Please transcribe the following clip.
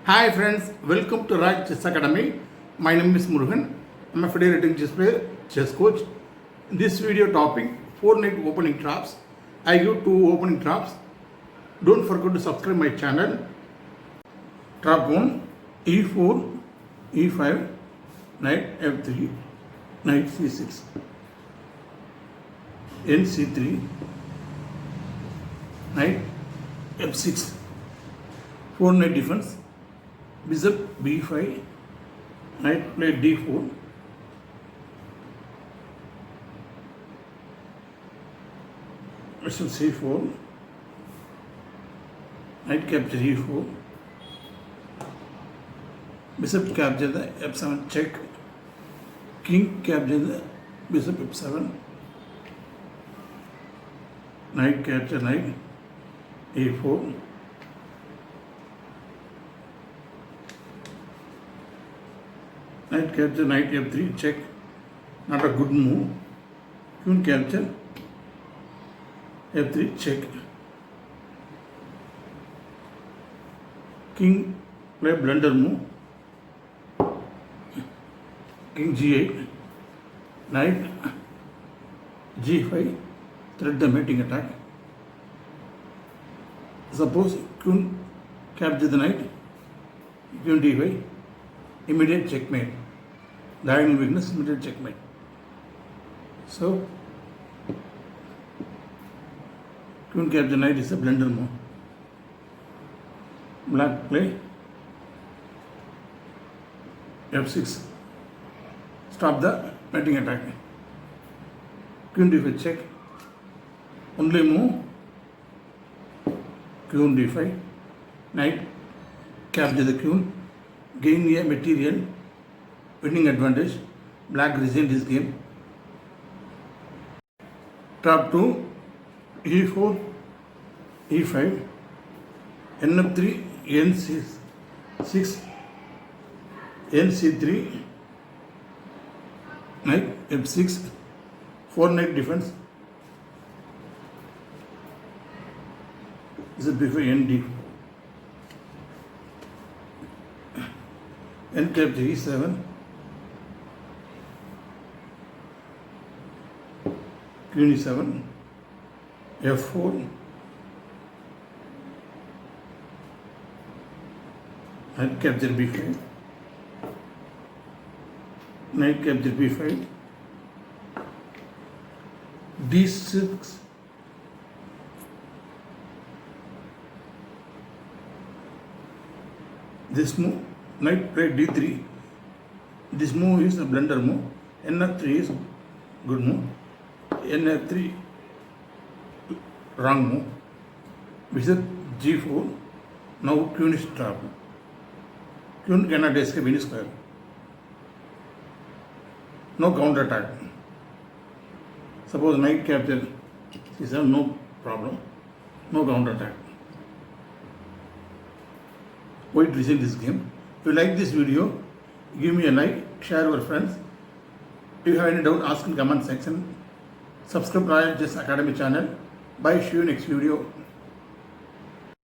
Hi friends, welcome to Raj Chess Academy. My name is Murugan. I'm a federating chess player, chess coach. In this video topic, 4-night opening traps. I give 2 opening traps. Don't forget to subscribe my channel. Trap 1, E4, E5, knight F3, knight C6, NC3, knight F6, 4-night defense. Bishop b5, knight play d4, bishop c4, knight capture e4, bishop capture the f7 check, king capture the bishop f7, knight capture knight a4, knight capture knight f3 check, not a good move. Queen capture f3 check, king play blunder move, king g8, knight g5, threat the mating attack. Suppose queen capture the knight, queen d5, immediate checkmate. Diagonal weakness, immediate checkmate. So, queen capture knight is a blunder move. Black play f6. Stop the mating attack. Queen d5 check. Only move. Queen d5. Knight capture the queen. Gain a material. Winning advantage. Black resigned his game. Trap 2, E4, E5, NF3, NC6, NC3, knight F6, 4-knight defense. This is before ND. N capture E7. Queen e7, f4, knight capture b5, knight capture b5, d6, this move, knight play d3, this move is a blunder move, nf3 is good move, nf3 wrong move, bishop g4, now queen is trapped. Queen cannot escape any square. No counter attack. Suppose knight capture c7, no problem, no counter attack. White resumed this game. If you like this video, give me a like, share with friends. If you have any doubt, ask in comment section. Subscribe to Royal Chess Academy channel. Bye. See you next video.